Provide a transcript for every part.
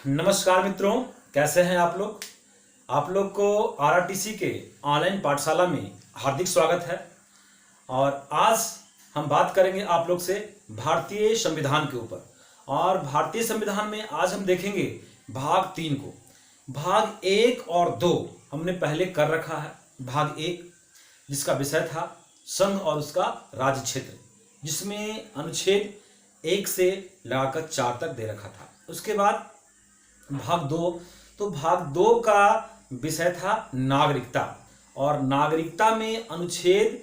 नमस्कार मित्रों, कैसे हैं आप लोग। आप लोग को आरआरटीसी के ऑनलाइन पाठशाला में हार्दिक स्वागत है। और आज हम बात करेंगे आप लोग से भारतीय संविधान के ऊपर। और भारतीय संविधान में आज हम देखेंगे भाग 3 को। भाग 1 और 2 हमने पहले कर रखा है। भाग 1 जिसका विषय था संघ और उसका राज्य क्षेत्र, जिसमें अनुच्छेद 1 से लगाकर 4 तक दे रखा था। उसके बाद भाग 2, तो भाग 2 का विषय था नागरिकता, और नागरिकता में अनुच्छेद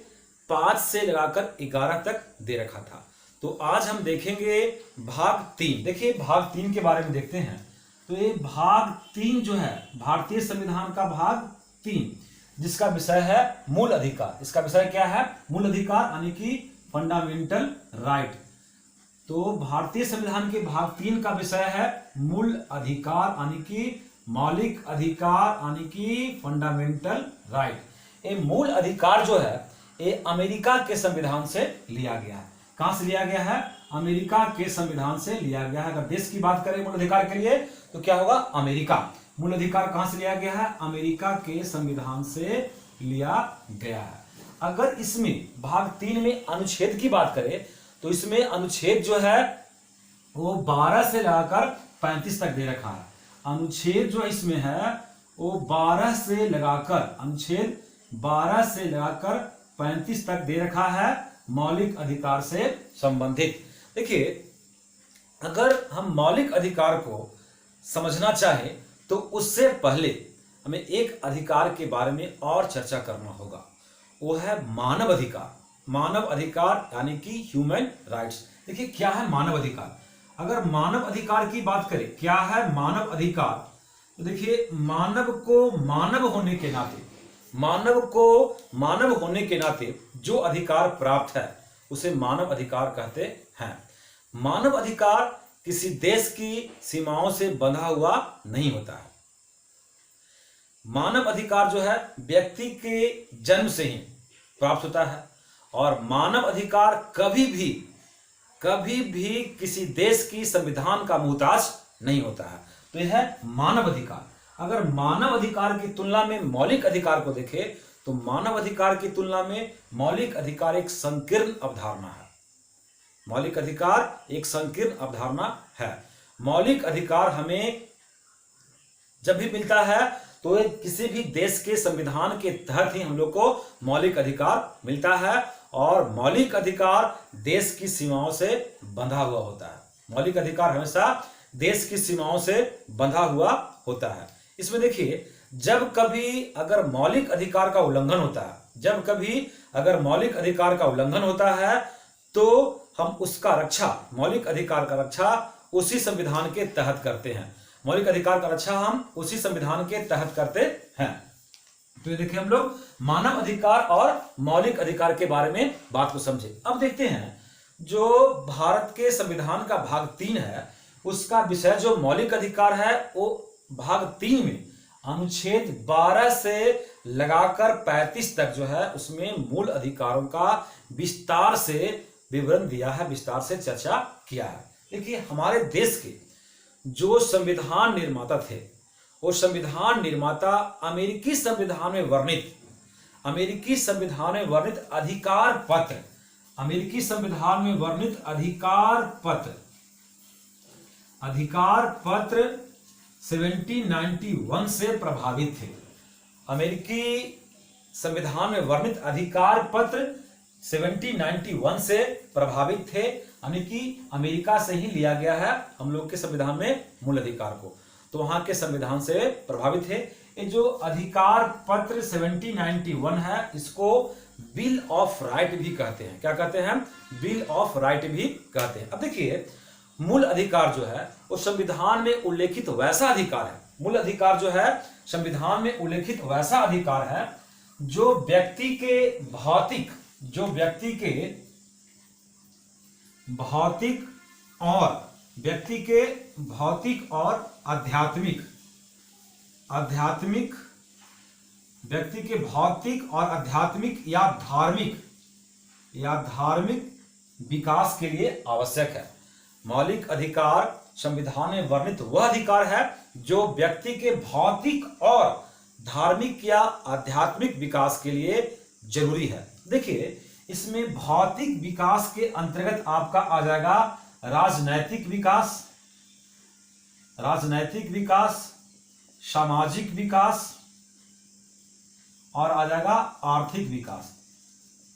5 से लगाकर 11 तक दे रखा था। तो आज हम देखेंगे भाग 3। देखिए भाग 3 के बारे में देखते हैं। तो ये भाग 3 जो है भारतीय संविधान का भाग 3, जिसका विषय है मूल अधिकार। इसका विषय क्या है? मूल अधिकार, यानी कि फंडामेंटल राइट। तो भारतीय संविधान के भाग 3 का विषय है मूल अधिकार, यानी कि मौलिक अधिकार, यानी कि फंडामेंटल राइट। ये मूल अधिकार जो है ये अमेरिका के संविधान से लिया गया है। कहां से लिया गया है? अमेरिका के संविधान से लिया गया है। अगर देश की बात करें मूल अधिकार के लिए तो क्या होगा? अमेरिका। मूल अधिकार कहां से लिया गया है? अमेरिका के संविधान से लिया गया है। अगर इसमें भाग 3 में अनुच्छेद की बात करें तो इसमें अनुच्छेद जो है वो 12 से लगाकर 35 तक दे रखा है। अनुच्छेद जो इसमें है वो 12 से लगाकर, अनुच्छेद 12 से लगाकर 35 तक दे रखा है, मौलिक अधिकार से संबंधित। देखिए, अगर हम मौलिक अधिकार को समझना चाहें तो उससे पहले हमें एक अधिकार के बारे में और चर्चा करना होगा। वो है मानव अधिकार। मानव अधिकार यानी कि ह्यूमन राइट्स। देखिए क्या है मानव अधिकार। अगर मानव अधिकार की बात करें, क्या है मानव अधिकार, तो देखिए मानव को मानव होने के नाते, मानव को मानव होने के नाते जो अधिकार प्राप्त है उसे मानव अधिकार कहते हैं। मानव अधिकार किसी देश की सीमाओं से बंधा हुआ नहीं होता है। मानव अधिकार जो है व्यक्ति के जन्म से ही प्राप्त होता है, और मानव अधिकार कभी भी किसी देश की संविधान का मुहताज नहीं होता है। तो यह है मानव अधिकार। अगर मानव अधिकार की तुलना में मौलिक अधिकार को देखें तो मानव अधिकार की तुलना में मौलिक अधिकार एक संकीर्ण अवधारणा है। मौलिक अधिकार एक संकीर्ण अवधारणा है। मौलिक अधिकार हमें जब भी मिलता है तो किसी भी देश के संविधान के तहत ही हम लोग को मौलिक अधिकार मिलता है, और मौलिक अधिकार देश की सीमाओं से बंधा हुआ होता है। मौलिक अधिकार हमेशा देश की सीमाओं से बंधा हुआ होता है। इसमें देखिए, जब कभी अगर मौलिक अधिकार का उल्लंघन होता है, जब कभी अगर मौलिक अधिकार का उल्लंघन होता है तो हम उसका रक्षा, मौलिक अधिकार का रक्षा उसी संविधान के तहत करते हैं। मौलिक अधिकार का रक्षा हम उसी संविधान के तहत करते हैं। तो ये देखिए हम लोग मानव अधिकार और मौलिक अधिकार के बारे में बात को समझे। अब देखते हैं जो भारत के संविधान का भाग 3 है उसका विषय जो मौलिक अधिकार है वो भाग 3 में अनुच्छेद 12 से लगाकर 35 तक जो है उसमें मूल अधिकारों का विस्तार से विवरण दिया है, विस्तार से चर्चा किया है। देखिए हमारे देश के जो संविधान निर्माता थे वो संविधान निर्माता अमेरिकी संविधान में वर्णित, अमेरिकी संविधान में वर्णित अधिकार पत्र, अमेरिकी संविधान में वर्णित अधिकार पत्र 1791 से प्रभावित थे। अमेरिकी संविधान में वर्णित अधिकार पत्र 1791 से प्रभावित थे, यानी कि अमेरिका से ही लिया गया है हम लोग के संविधान में मूल अधिकार को, तो वहां के संविधान से प्रभावित है। ये जो अधिकार पत्र 1791 है इसको बिल ऑफ राइट भी कहते हैं। क्या कहते हैं? बिल ऑफ राइट भी कहते हैं। अब देखिए मूल अधिकार जो है वो संविधान में उल्लेखित वैसा अधिकार है, मूल अधिकार जो है संविधान में उल्लेखित वैसा अधिकार है जो व्यक्ति के भौतिक और आध्यात्मिक, व्यक्ति के भौतिक और आध्यात्मिक या धार्मिक विकास के लिए आवश्यक है। मौलिक अधिकार संविधान में वर्णित वह अधिकार है जो व्यक्ति के भौतिक और धार्मिक या आध्यात्मिक विकास के लिए जरूरी है। देखिए, इसमें भौतिक विकास के अंतर्गत आपका आ जाएगा राजनैतिक विकास, सामाजिक विकास और आ जाएगा आर्थिक विकास।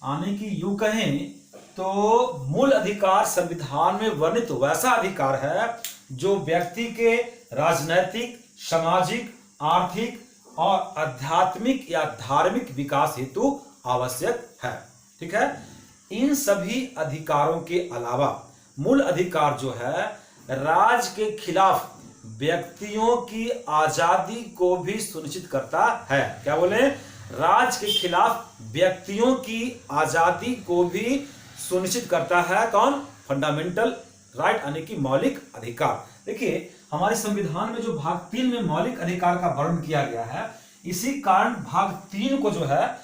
आने की यूं कहें तो मूल अधिकार संविधान में वर्णित वैसा अधिकार है जो व्यक्ति के राजनैतिक, सामाजिक, आर्थिक और आध्यात्मिक या धार्मिक विकास हेतु आवश्यक है। ठीक है, इन सभी अधिकारों के अलावा मूल अधिकार जो है राज्य के खिलाफ व्यक्तियों की आजादी को भी सुनिश्चित करता है। क्या बोले? राज्य के खिलाफ व्यक्तियों की आजादी को भी सुनिश्चित करता है। कौन? फंडामेंटल राइट यानी कि मौलिक अधिकार। देखिए, हमारे संविधान में जो भाग 3 में मौलिक अधिकार का वर्णन किया गया है, इसी कारण भाग 3 को जो है,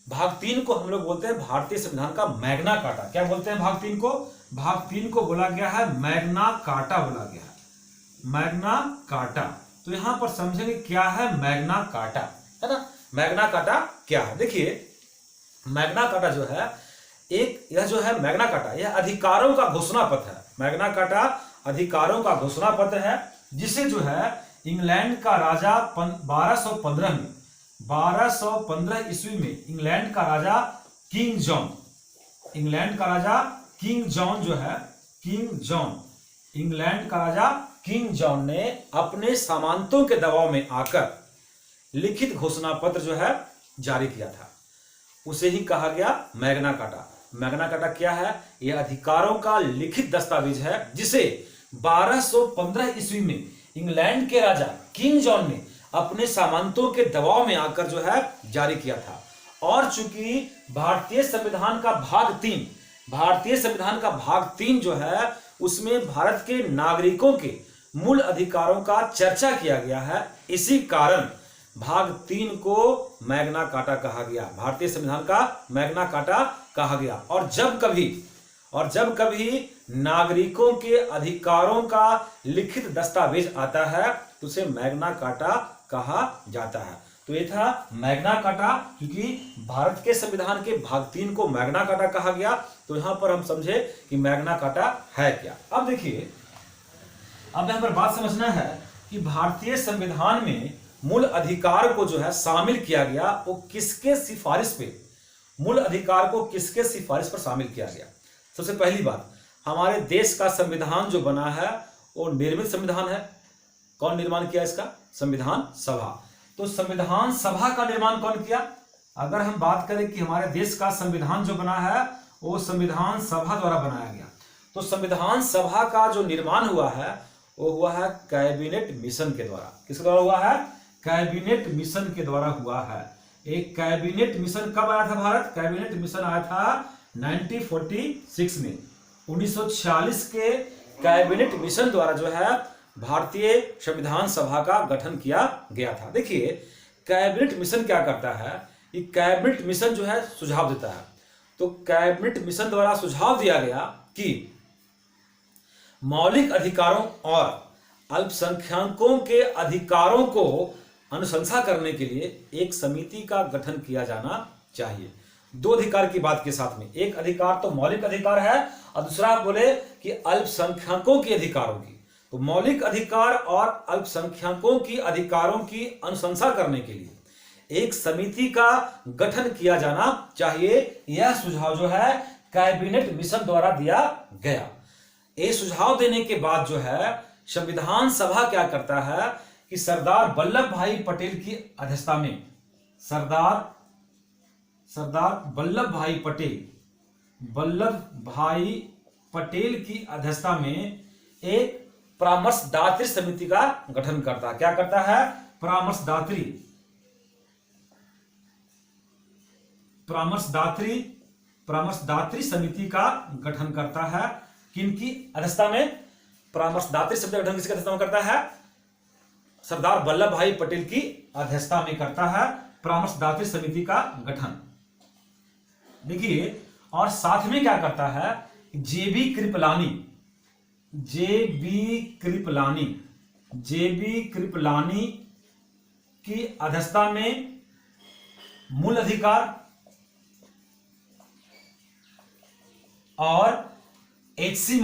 भाग 3 को हम लोग बोलते हैं भारतीय संविधान का मैग्ना कार्टा। क्या बोलते हैं भाग 3 को? भाग 3 को बोला गया है मैग्ना कार्टा बोला गया है, मैग्ना कार्टा। तो यहां पर समझेंगे क्या है मैग्ना कार्टा, है ना। मैग्ना कार्टा क्या है? देखिए, मैग्ना कार्टा जो है यह जो है मैग्ना कार्टा, यह अधिकारों का घोषणा पत्र है। मैग्ना कार्टा अधिकारों का घोषणा पत्र है, जिसे जो है इंग्लैंड का राजा 1215 ईस्वी में इंग्लैंड का राजा किंग जॉन जो है, इंग्लैंड का राजा किंग जॉन ने अपने सामंतों के दबाव में आकर लिखित घोषणा पत्र जो है जारी किया था, उसे ही कहा गया मैग्ना कार्टा। मैग्ना कार्टा क्या है? यह अधिकारों का लिखित दस्तावेज है जिसे 1215 ईस्वी में इंग्लैंड के राजा किंग जॉन ने अपने सामंतों के दबाव में आकर जो है जारी किया था। और चूंकि भारतीय संविधान का भाग 3 जो है, उसमें भारत के नागरिकों के मूल अधिकारों का चर्चा किया गया है, इसी कारण भाग 3 को मैग्ना कार्टा कहा गया, भारतीय संविधान का मैग्ना कार्टा कहा गया। और जब कभी नागरिकों के अधिकारों का लिखित दस्तावेज आता है तो उसे मैग्ना कार्टा कहा जाता है। तो ये था मैग्ना कार्टा, क्योंकि भारत के संविधान के भाग 3 को मैग्ना कार्टा कहा गया। तो यहां पर हम समझे कि मैग्ना कार्टा है क्या। अब देखिए, अब यहां पर बात समझना है कि भारतीय संविधान में मूल अधिकार को जो है शामिल किया गया, वो किसके सिफारिश पे, मूल अधिकार को किसके सिफारिश पर शामिल किया गया। सबसे पहली बात, हमारे देश का संविधान जो बना है वो निर्मित संविधान है। कौन निर्माण किया इसका? संविधान सभा। तो संविधान सभा का निर्माण कौन किया? अगर हम बात करें कि हमारे देश का संविधान जो बना है वो संविधान सभा द्वारा बनाया गया, तो संविधान सभा का जो निर्माण हुआ है वो हुआ है कैबिनेट मिशन के द्वारा। किसके द्वारा हुआ है? कैबिनेट मिशन के द्वारा हुआ है। एक कैबिनेट मिशन कब आया था भारत? कैबिनेट मिशन आया था 1946 में। 1946 के कैबिनेट मिशन द्वारा जो है भारतीय संविधान सभा का गठन किया गया था। देखिए, कैबिनेट मिशन क्या करता है? ये कैबिनेट मिशन जो है सुझाव देता है। तो कैबिनेट मिशन द्वारा सुझाव दिया गया कि मौलिक अधिकारों और अल्पसंख्यकों के अधिकारों को अनुशंसा करने के लिए एक समिति का गठन किया जाना चाहिए। दो अधिकार की बात के साथ में, एक अधिकार तो मौलिक अधिकार है और दूसरा बोले कि अल्पसंख्यकों के अधिकारों की। तो मौलिक अधिकार और अल्पसंख्यकों की अधिकारों की अनुशंसा करने के लिए एक समिति का गठन किया जाना चाहिए। यह सुझाव जो है कैबिनेट मिशन द्वारा दिया गया। ये सुझाव देने के बाद जो है संविधान सभा क्या करता है कि सरदार वल्लभ भाई पटेल की अध्यक्षता में, सरदार वल्लभ भाई पटेल की अध्यक्षता में एक परामर्शदात्री समिति का गठन करता है। क्या करता है? परामर्शदात्री समिति का गठन करता है। किनकी अध्यक्षता में? परामर्शदात्री समिति का गठन किसकी अध्यक्षता में करता है? सरदार वल्लभ भाई पटेल की अध्यक्षता में करता है परामर्शदात्री समिति का गठन। देखिए, और साथ में क्या करता है? जेबी कृपलानी जे बी कृपलानी की अध्यक्षता में मूल अधिकार और एच.सी.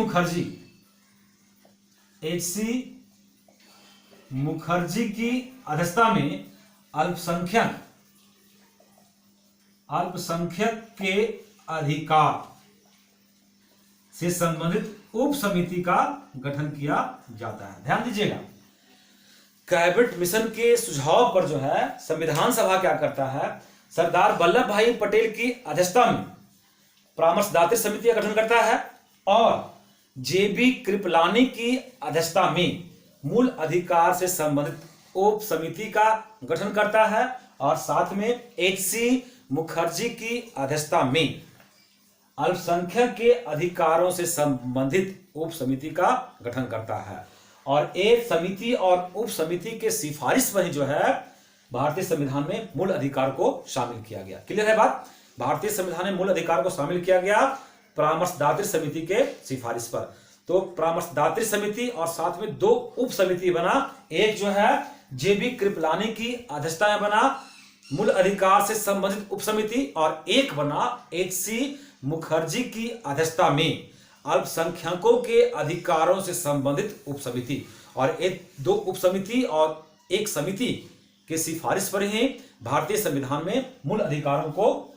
मुखर्जी की अध्यक्षता में अल्पसंख्यक के अधिकार से संबंधित उप समिति का गठन किया जाता है। ध्यान दीजिएगा, कैबिनेट मिशन के सुझाव पर जो है संविधान सभा क्या करता है, सरदार वल्लभ भाई पटेल की अध्यक्षता में परामर्शदात्री समिति का गठन करता है और जे.बी. कृपलानी की अध्यक्षता में मूल अधिकार से संबंधित उप समिति का गठन करता है और साथ में एच.सी. मुखर्जी की अध्यक्षता में अल्पसंख्यक के अधिकारों से संबंधित उप समिति का गठन करता है। और एक समिति और उप समिति के सिफारिश पर ही जो है भारतीय संविधान में मूल अधिकार को शामिल किया गया। क्लियर है बात? भारतीय संविधान में मूल अधिकार को शामिल किया गया परामर्शदात्री समिति के सिफारिश पर। तो परामर्शदात्री समिति और साथ में दो उप समिति बना, एक जो है जे.बी. कृपलानी की अध्यक्षता में बना मूल अधिकार से संबंधित उप समिति और एक बना एच.सी. मुखर्जी की अध्यक्षता में अल्पसंख्यकों के अधिकारों से संबंधित उप समिति। और एक दो उप समिति और एक समिति के सिफारिश पर ही भारतीय संविधान में मूल अधिकारों को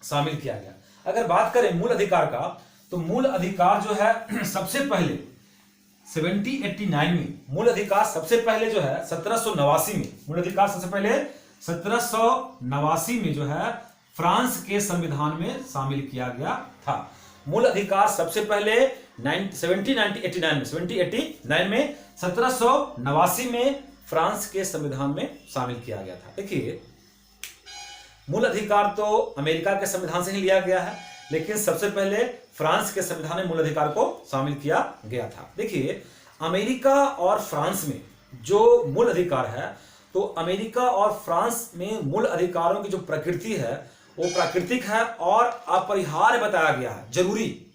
शामिल किया गया। अगर बात करें मूल अधिकार का, तो मूल अधिकार जो है सबसे पहले 1789 में मूल अधिकार सबसे पहले जो है 1789 में मूल अधिकार सबसे पहले 1789 में जो है फ्रांस के संविधान में शामिल किया गया था। मूल अधिकार सबसे पहले 1789 में फ्रांस के संविधान में शामिल किया गया था। देखिए, मूल अधिकार तो अमेरिका के संविधान से ही लिया गया है, लेकिन सबसे पहले फ्रांस के संविधान में मूल अधिकार को शामिल किया गया था। देखिए, अमेरिका और फ्रांस में जो मूल अधिकार है, तो अमेरिका और फ्रांस में मूल अधिकारों की जो प्रकृति है वो प्राकृतिक है और अपरिहार्य बताया गया है, जरूरी।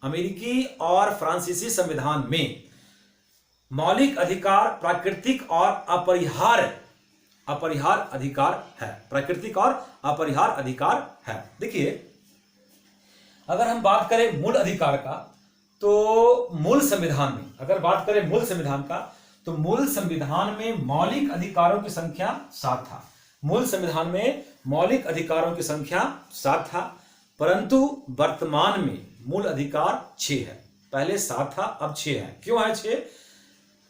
अमेरिकी और फ्रांसीसी संविधान में मौलिक अधिकार प्राकृतिक और अपरिहार्य अधिकार है, प्राकृतिक और अपरिहार्य अधिकार है। देखिए, अगर हम बात करें मूल अधिकार का, तो मूल संविधान में अगर बात करें मूल संविधान का, तो मूल संविधान में मौलिक अधिकारों की संख्या 7 था। मूल संविधान में मौलिक अधिकारों की संख्या 7 था, परंतु वर्तमान में मूल अधिकार 6 है। पहले 7 था, अब 6 है। क्यों है 6?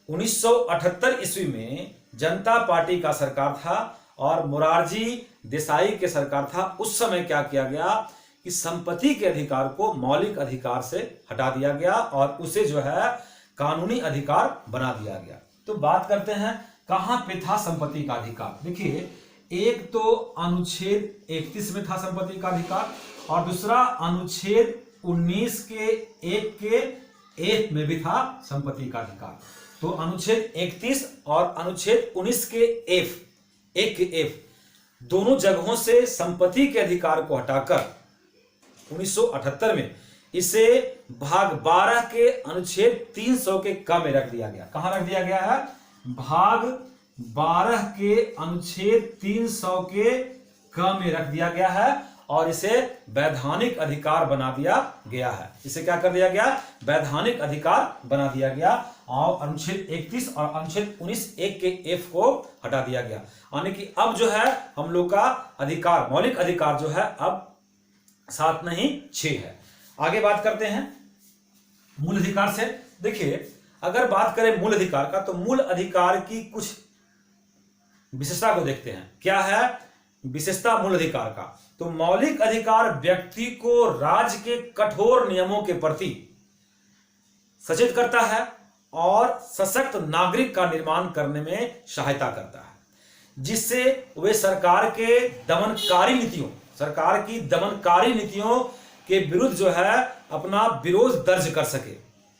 1978 ईस्वी में जनता पार्टी का सरकार था और मोरारजी देसाई के सरकार था। उस समय क्या किया गया कि संपत्ति के अधिकार को मौलिक अधिकार से हटा दिया गया और उसे जो है कानूनी अधिकार बना दिया गया। तो बात करते हैं कहां पे था संपत्ति का अधिकार। देखिए, एक तो अनुच्छेद 31 में था संपत्ति का अधिकार और दूसरा अनुच्छेद 19 के 1 के एक में भी था संपत्ति का अधिकार। तो अनुच्छेद 31 और अनुच्छेद 19 के एक के एफ दोनों जगहों से संपत्ति के अधिकार को हटाकर 1978 में इसे भाग 12 के अनुच्छेद 300 के क में रख दिया गया। कहां रख दिया गया है? भाग 12 के अनुच्छेद 300 के क में रख दिया गया है और इसे वैधानिक अधिकार बना दिया गया है। इसे क्या कर दिया गया? वैधानिक अधिकार बना दिया गया और अनुच्छेद 31 और अनुच्छेद 19 1 के एफ को हटा दिया गया। यानी कि अब जो है हम लोग का अधिकार, मौलिक अधिकार जो है अब 7 नहीं 6 है। आगे बात करते हैं मूल अधिकार से। देखिए, अगर बात करें मूल अधिकार का, तो मूल अधिकार की कुछ विशेषता को देखते हैं। क्या है विशेषता मूल अधिकार का? तो मौलिक अधिकार व्यक्ति को राज्य के कठोर नियमों के प्रति सचेत करता है और सशक्त नागरिक का निर्माण करने में सहायता करता है, जिससे वे सरकार की दमनकारी नीतियों के विरुद्ध जो है अपना विरोध दर्ज कर सके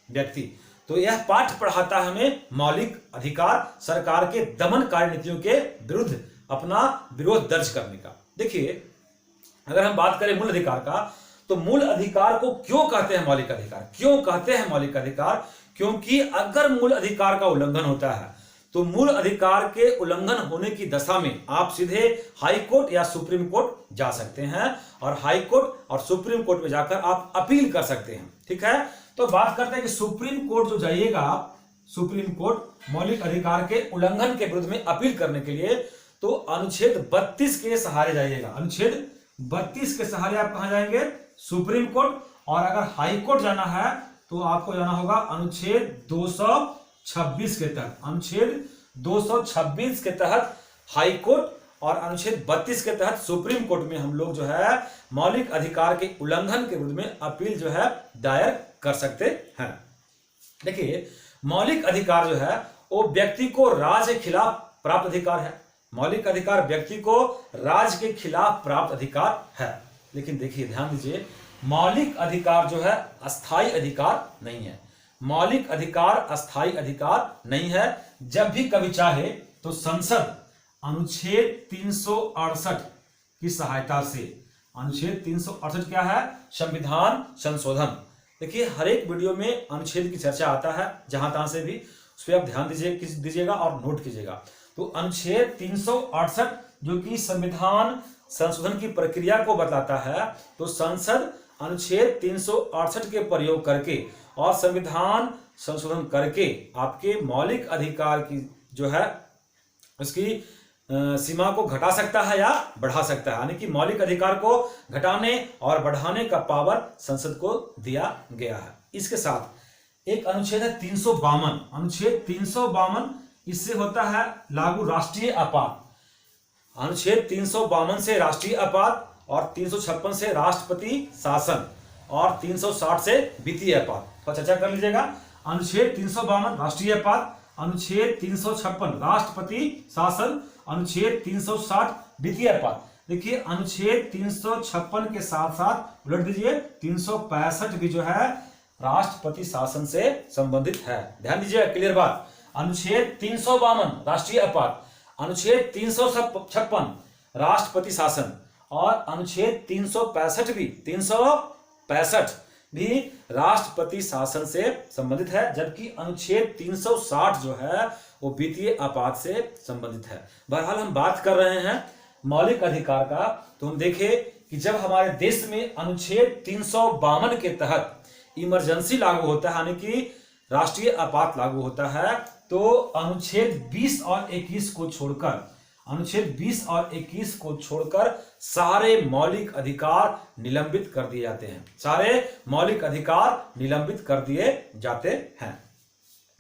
व्यक्ति। तो यह पाठ पढ़ाता है हमें मौलिक अधिकार सरकार के दमनकारी नीतियों के विरुद्ध अपना विरोध दर्ज करने का। देखिए, अगर हम बात करें मूल अधिकार का, तो मूल अधिकार को क्यों कहते हैं मौलिक अधिकार? क्यों कहते हैं मौलिक अधिकार? क्योंकि अगर मूल अधिकार का उल्लंघन होता है तो मूल अधिकार के उल्लंघन होने की दशा में आप सीधे हाई कोर्ट या सुप्रीम कोर्ट जा सकते हैं और हाई कोर्ट और सुप्रीम कोर्ट में जाकर आप अपील कर सकते हैं। ठीक है, तो बात करते हैं कि सुप्रीम कोर्ट जो जाइएगा आप, सुप्रीम कोर्ट मौलिक अधिकार के उल्लंघन के विरुद्ध में अपील करने के लिए, तो अनुच्छेद 32 के सहारे जाइएगा। अनुच्छेद 32 के सहारे आप कहां जाएंगे? Supreme court. और अगर हाई कोर्ट जाना है तो आपको जाना होगा अनुच्छेद 226 के तहत। अनुच्छेद 226 के तहत हाई कोर्ट और अनुच्छेद 32 के तहत सुप्रीम कोर्ट में हम लोग जो है मौलिक अधिकार के उल्लंघन के विरुद्ध में अपील जो है दायर कर सकते हैं। देखिए, मौलिक अधिकार जो है वो व्यक्ति को राज्य के खिलाफ प्राप्त अधिकार है। मौलिक अधिकार व्यक्ति को राज्य के खिलाफ प्राप्त अधिकार है। लेकिन देखिए, ध्यान दीजिए, मौलिक अधिकार जो है अस्थाई अधिकार नहीं है। मौलिक अधिकार अस्थाई अधिकार नहीं है। जब भी कभी चाहे तो संसद अनुच्छेद 368 की सहायता से, अनुच्छेद 368 क्या है? संविधान संशोधन। देखिए, हर एक वीडियो में अनुच्छेद की चर्चा आता है, जहां तहां से भी, उस पर आप ध्यान दीजिएगा और नोट कीजिएगा। तो अनुच्छेद 368 जो कि संविधान संशोधन की प्रक्रिया को बताता है, तो संसद अनुच्छेद 368 के प्रयोग करके और संविधान संशोधन करके आपके मौलिक अधिकार की जो है उसकी सीमा को घटा सकता है या बढ़ा सकता है। यानी कि मौलिक अधिकार को घटाने और बढ़ाने का पावर संसद को दिया गया है। इसके साथ एक अनुच्छेद है 352। अनुच्छेद 352, इससे होता है लागू राष्ट्रीय आपात। अनुच्छेद 352 से राष्ट्रीय आपात और 356 से राष्ट्रपति शासन और 360 से वित्तीय आपात। तो चर्चा कर लीजिएगा। अनुच्छेद 352 राष्ट्रीय आपात, अनुच्छेद 356 राष्ट्रपति शासन, अनुच्छेद 360 वित्तीय आपात। देखिए, अनुच्छेद 356 के साथ साथ उलट दीजिए 365 भी जो है राष्ट्रपति शासन से संबंधित है। ध्यान दीजिए, क्लियर बात। अनुच्छेद 352 राष्ट्रीय आपात, अनुच्छेद 356 राष्ट्रपति शासन और अनुच्छेद 365 भी राष्ट्रपति शासन से संबंधित है, जबकि अनुच्छेद 360 जो है वो वित्तीय आपात से संबंधित है। बहरहाल हम बात कर रहे हैं मौलिक अधिकार का, तो हम देखें कि जब हमारे देश में अनुच्छेद 352 के तहत इमरजेंसी लागू होता है, यानी कि राष्ट्रीय आपात लागू होता है, तो अनुच्छेद 20 और 21 को छोड़कर, अनुच्छेद 20 और 21 को छोड़कर सारे मौलिक अधिकार निलंबित कर दिए जाते हैं। सारे मौलिक अधिकार निलंबित कर दिए जाते हैं।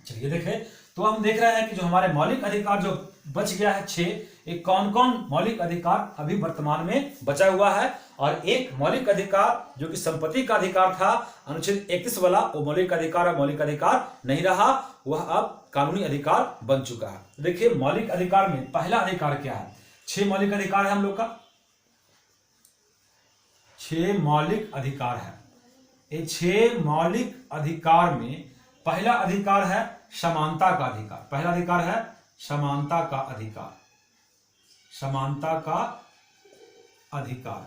चलिए देखें, तो हम देख रहे हैं कि जो हमारे मौलिक अधिकार जो बच गया है 6, एक कौन कौन मौलिक अधिकार अभी वर्तमान में बचा हुआ है। और एक मौलिक अधिकार जो कि संपत्ति का अधिकार था, अनुच्छेद 31 वाला, वो मौलिक अधिकार नहीं रहा, वह अब कानूनी अधिकार बन चुका है। देखिए, मौलिक अधिकार में पहला अधिकार क्या है? 6 मौलिक अधिकार है हम लोग का, 6 मौलिक अधिकार है। ये 6 मौलिक अधिकार में पहला अधिकार है समानता का अधिकार। पहला अधिकार है समानता का अधिकार। समानता का अधिकार,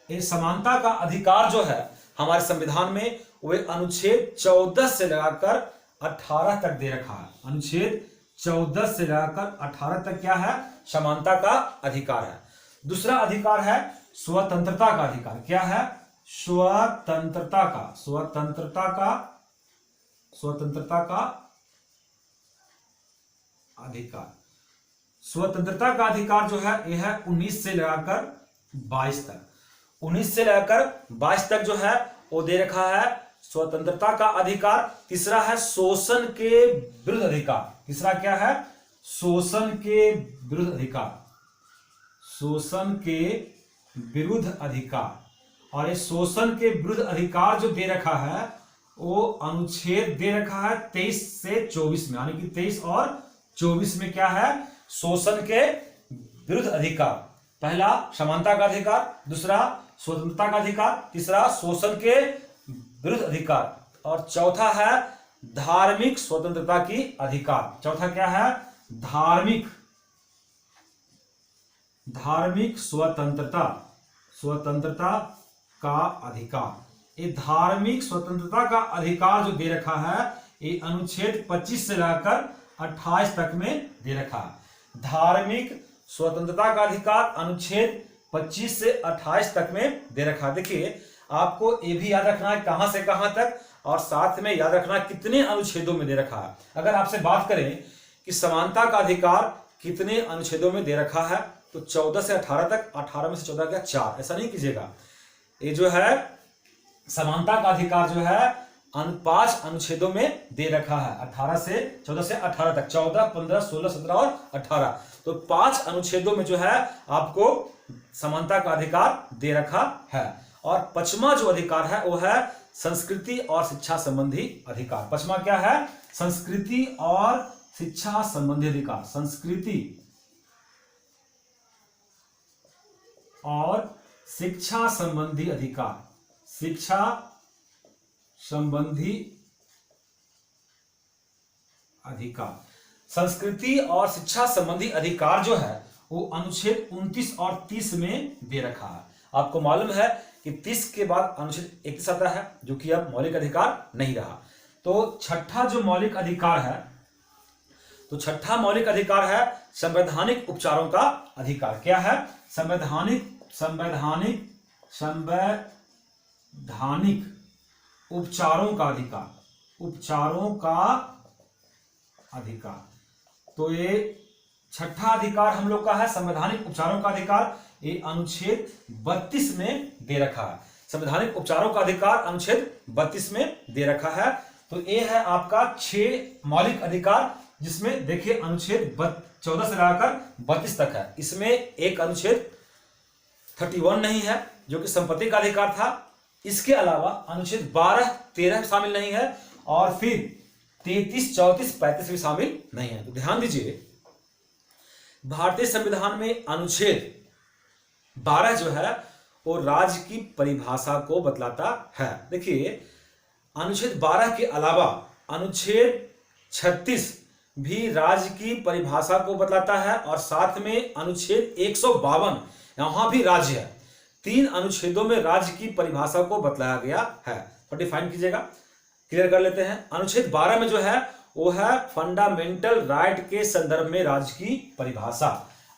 ये समानता का अधिकार जो है हमारे संविधान में, वे अनुच्छेद 14 से लगाकर 18 तक दे रखा है। अनुच्छेद 14 से लगाकर 18 तक क्या है? समानता का अधिकार है। दूसरा अधिकार है स्वतंत्रता का अधिकार। क्या है? स्वतंत्रता का अधिकार। स्वतंत्रता का अधिकार जो है यह है 19 से लगाकर 22 तक। 19 से लगाकर 22 तक जो है वो दे रखा है स्वतंत्रता का अधिकार। तीसरा है शोषण के विरुद्ध अधिकार। तीसरा क्या है? शोषण के विरुद्ध अधिकार। शोषण के विरुद्ध अधिकार। और ये शोषण के विरुद्ध अधिकार जो दे रखा है वो अनुच्छेद दे रखा है 23 से 24 में, यानी कि 23 और 24 में क्या है? शोषण के विरुद्ध अधिकार। पहला समानता का अधिकार, दूसरा स्वतंत्रता का अधिकार, तीसरा शोषण के विरुद्ध अधिकार और चौथा है धार्मिक स्वतंत्रता की अधिकार। चौथा क्या है? धार्मिक स्वतंत्रता का अधिकार। ये धार्मिक स्वतंत्रता का अधिकार जो दे रखा है ये अनुच्छेद 25 से लाकर 28 तक में दे रखा है। धार्मिक स्वतंत्रता का अधिकार अनुच्छेद 25 से 28 तक में दे रखा है। देखिए आपको ये भी याद रखना है कहां से कहां तक, और साथ में याद रखना कितने अनुच्छेदों में दे रखा है। अगर आपसे बात करें कि समानता का अधिकार कितने अनुच्छेदों में दे रखा है, तो 14 से 18 तक, 18 में से 14 क्या 4, ऐसा नहीं कीजिएगा। ये जो है समानता का अधिकार जो है 5 अनुच्छेदों में दे रखा है, 18 से 14 से 18 तक, 14, 15, 16, 17 और 18। तो 5 अनुच्छेदों में जो है आपको समानता का अधिकार दे रखा है। और 5वां जो अधिकार है वो है संस्कृति और शिक्षा संबंधी अधिकार। 5वां क्या है? संस्कृति और शिक्षा संबंधी अधिकार। संस्कृति और शिक्षा संबंधी अधिकार। शिक्षा संबंधी अधिकार। संस्कृति और शिक्षा संबंधी अधिकार जो है वो अनुच्छेद 29 और 30 में दे रखा है। आपको मालूम है कि 30 के बाद अनुच्छेद 31 आता है, जो कि अब मौलिक अधिकार नहीं रहा। तो छठा जो मौलिक अधिकार है, तो छठा मौलिक अधिकार है संवैधानिक उपचारों का अधिकार। क्या है? संवैधानिक उपचारों का अधिकार। उपचारों का अधिकार। तो ये छठा अधिकार हम लोग का है संवैधानिक उपचारों का अधिकार। ये अनुच्छेद 32 में दे रखा है। संवैधानिक उपचारों का अधिकार अनुच्छेद 32 में दे रखा है। तो ये है आपका 6 मौलिक अधिकार, जिसमें देखिए अनुच्छेद 14 से लाकर 32 तक है। इसमें एक अनुच्छेद 31 नहीं है, जो कि संपत्ति का अधिकार था। इसके अलावा अनुच्छेद 12, 13 शामिल नहीं है, और फिर 33, 34, 35 भी शामिल नहीं है। तो ध्यान दीजिए, भारतीय संविधान में अनुच्छेद 12 जो है वो राज्य की परिभाषा को बतलाता है। देखिए अनुच्छेद 12 के अलावा अनुच्छेद 36 भी राज्य की परिभाषा को बतलाता है, और साथ में अनुच्छेद 152 यहां भी राज्य है। 3 अनुच्छेदों में राज्य की परिभाषा को बतलाया गया है। तो डिफाइन कीजिएगा, क्लियर कर लेते हैं। अनुच्छेद 12 में जो है वो है फंडामेंटल राइट के संदर्भ में राज्य की परिभाषा।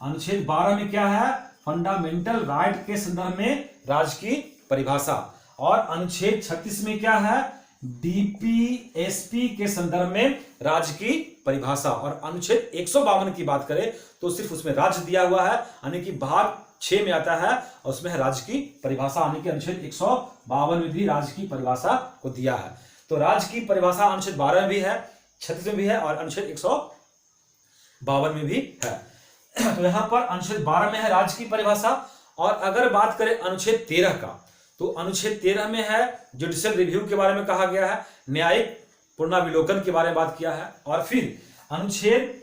अनुच्छेद 12 में क्या है? फंडामेंटल राइट के संदर्भ में राज्य की परिभाषा। और अनुच्छेद 36 में क्या है? डीपीएसपी के संदर्भ में राज्य की परिभाषा। और अनुच्छेद 152 की बात करें तो सिर्फ उसमें राज्य दिया हुआ है, यानी कि भाग 6 में आता है, और उसमें है राज्य की परिभाषा, यानी कि अनुच्छेद 152 में भी राज्य की परिभाषा को दिया है। तो राज्य की परिभाषा अनुच्छेद 12 में भी है, 36 में भी है, और अनुच्छेद 152 में भी है। तो यहां पर अनुच्छेद 12 में है राज्य की परिभाषा। और अगर बात करें अनुच्छेद 13 का, तो अनुच्छेद 13 में है जुडिशियल रिव्यू के बारे में कहा गया है, न्यायिक पुनराविलोकन के बारे में बात किया है। और फिर अनुच्छेद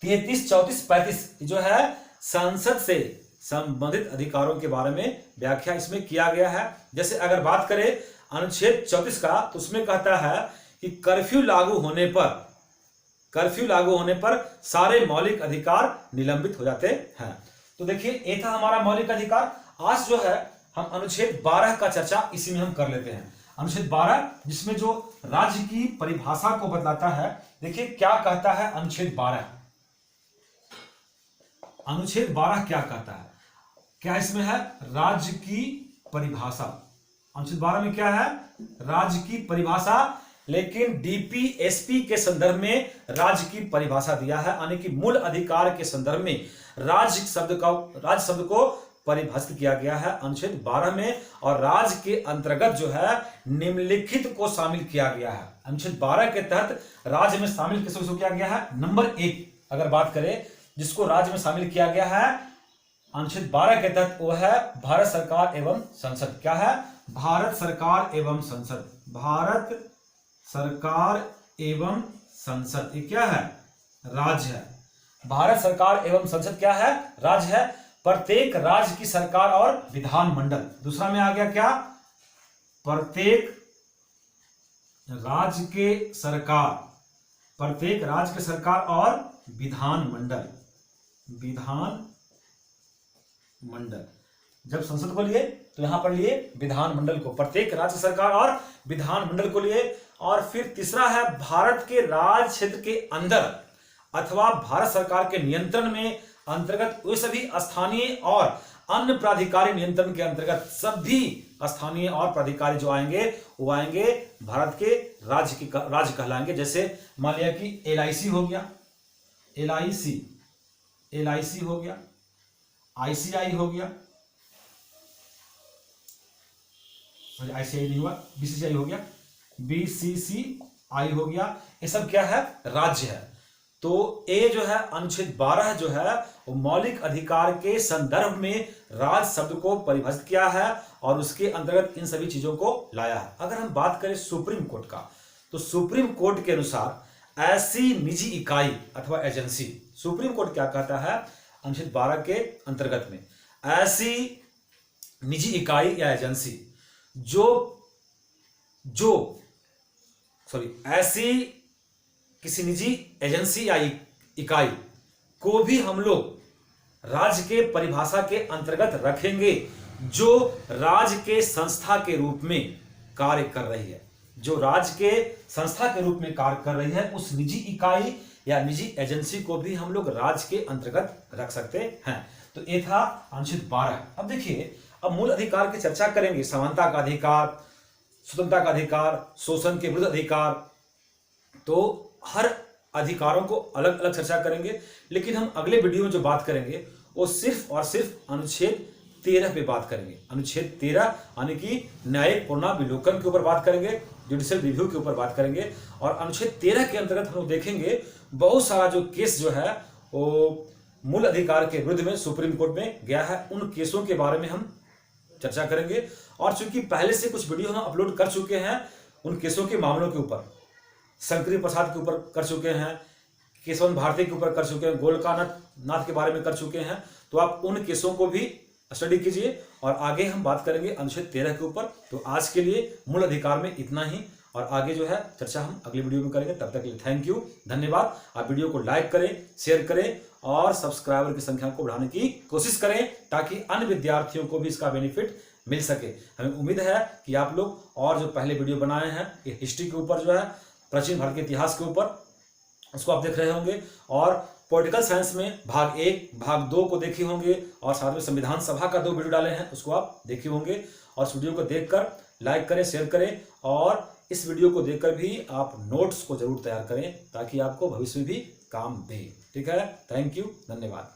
33, 34, 35 जो है संसद से संबंधित अधिकारों के बारे में व्याख्या इसमें किया गया है। जैसे अगर बात करें अनुच्छेद 34 का, तो उसमें कहता है कि कर्फ्यू लागू होने पर सारे मौलिक अधिकार निलंबित हो जाते हैं। तो देखिए ये था हमारा मौलिक अधिकार। आज जो है हम अनुच्छेद 12 का चर्चा इसी में हम कर लेते हैं। अनुच्छेद 12 जिसमें जो राज्य की परिभाषा को बतलाता है। देखिए क्या कहता है अनुच्छेद 12। अनुच्छेद 12 क्या कहता है? क्या इसमें है? राज्य की परिभाषा। अनुच्छेद 12 में क्या है? राज्य की परिभाषा, लेकिन डीपीएसपी के संदर्भ में राज्य की परिभाषा दिया है, यानी कि मूल अधिकार के संदर्भ में राज्य शब्द को परिभाषित किया गया है अनुच्छेद 12 में। और राज्य के अंतर्गत जो है निम्नलिखित को शामिल किया गया है। अनुच्छेद 12 के तहत राज्य में शामिल किसको किया गया है? नंबर 1 अगर बात करें जिसको राज्य में शामिल किया गया है अनुच्छेद 12 के तहत, वो है भारत सरकार एवं संसद। क्या है? भारत सरकार एवं संसद। भारत सरकार एवं संसद ये क्या है? राज्य है। भारत सरकार एवं संसद क्या है? राज्य है। प्रत्येक राज्य की सरकार और विधानमंडल। दूसरा में आ गया क्या? प्रत्येक राज्य के सरकार, प्रत्येक राज्य के सरकार और विधानमंडल। जब संसद को लिए तो यहां पर लिए विधानमंडल को, प्रत्येक राज्य सरकार और विधानमंडल को लिए। और फिर तीसरा है भारत के राज क्षेत्र के अंदर अथवा भारत सरकार के नियंत्रण में अंतर्गत वे सभी स्थानीय और अन्य प्राधिकारी नियंत्रण के अंतर्गत सभी स्थानीय और प्राधिकारी जो आएंगे वो आएंगे भारत के राज्य कहलाएंगे। जैसे मान लिया कि LIC हो गया, LIC हो गया, ICI हो गया, ICI नहीं हुआ, BCCI हो गया, BCCI हो गया। ये सब क्या है? राज्य है। तो ये जो है अनुच्छेद 12 जो है वो मौलिक अधिकार के संदर्भ में राज शब्द को परिभाषित किया है और उसके अंतर्गत इन सभी चीजों को लाया है। अगर हम बात करें सुप्रीम कोर्ट का, तो सुप्रीम कोर्ट के अनुसार ऐसी निजी इकाई अथवा एजेंसी, सुप्रीम कोर्ट क्या कहता है अनुच्छेद 12 के अंतर्गत में, ऐसी निजी इकाई या एजेंसी ऐसी किसी निजी एजेंसी या इकाई को भी हम लोग राज्य के परिभाषा के अंतर्गत रखेंगे जो राज्य के संस्था के रूप में कार्य कर रही है, जो राज्य के संस्था के रूप में कार्य कर रही है, उस निजी इकाई या निजी एजेंसी को भी हम लोग राज्य के अंतर्गत रख सकते हैं। तो ये था अनुच्छेद 12। अब देखिए, अब मूल अधिकार की चर्चा करेंगे। समानता का अधिकार, स्वतंत्रता का अधिकार, शोषण के विरुद्ध अधिकार, तो हर अधिकारों को अलग अलग चर्चा करेंगे। लेकिन हम अगले वीडियो में जो बात करेंगे वो सिर्फ और सिर्फ अनुच्छेद 13 पे बात करेंगे। अनुच्छेद 13 यानी कि न्यायिक पुनराविलोकन के ऊपर बात करेंगे, जुडिशियल रिव्यू के ऊपर बात करेंगे। और अनुच्छेद 13 के अंतर्गत हम लोग देखेंगे बहुत सारा जो केस जो है वो मूल अधिकार के विरुद्ध में सुप्रीम कोर्ट में गया है, उन केसों के बारे में हम चर्चा करेंगे। और चूंकि पहले से कुछ वीडियो हम अपलोड कर चुके हैं उन केसों के मामलों के ऊपर, शंकरी प्रसाद के ऊपर कर चुके हैं, केशवन भारती के ऊपर कर चुके हैं, गोलका नाथ के बारे में कर चुके हैं, तो आप उन केसों को भी स्टडी कीजिए। और आगे हम बात करेंगे अनुच्छेद 13 के ऊपर। तो आज के लिए मूल अधिकार में इतना ही, और आगे जो है चर्चा हम अगली वीडियो में करेंगे। तब तक के लिए थैंक यू, धन्यवाद। आप वीडियो को लाइक करें, शेयर करें और सब्सक्राइबर की संख्या को बढ़ाने की कोशिश करें ताकि अन्य विद्यार्थियों को भी इसका बेनिफिट मिल सके। हमें उम्मीद है कि आप लोग और जो पहले वीडियो बनाए हैं ये हिस्ट्री के ऊपर जो है, प्राचीन भारत के इतिहास के ऊपर, उसको आप देख रहे होंगे। और पॉलिटिकल साइंस में भाग 1 भाग 2 को देखे होंगे, और साथ में संविधान सभा का 2 वीडियो डाले हैं उसको आप देखे होंगे। और इस वीडियो को देखकर लाइक करें, शेयर करें, और इस वीडियो को देखकर भी आप नोट्स को जरूर तैयार करें ताकि आपको भविष्य में भी काम दे। ठीक है, थैंक यू, धन्यवाद।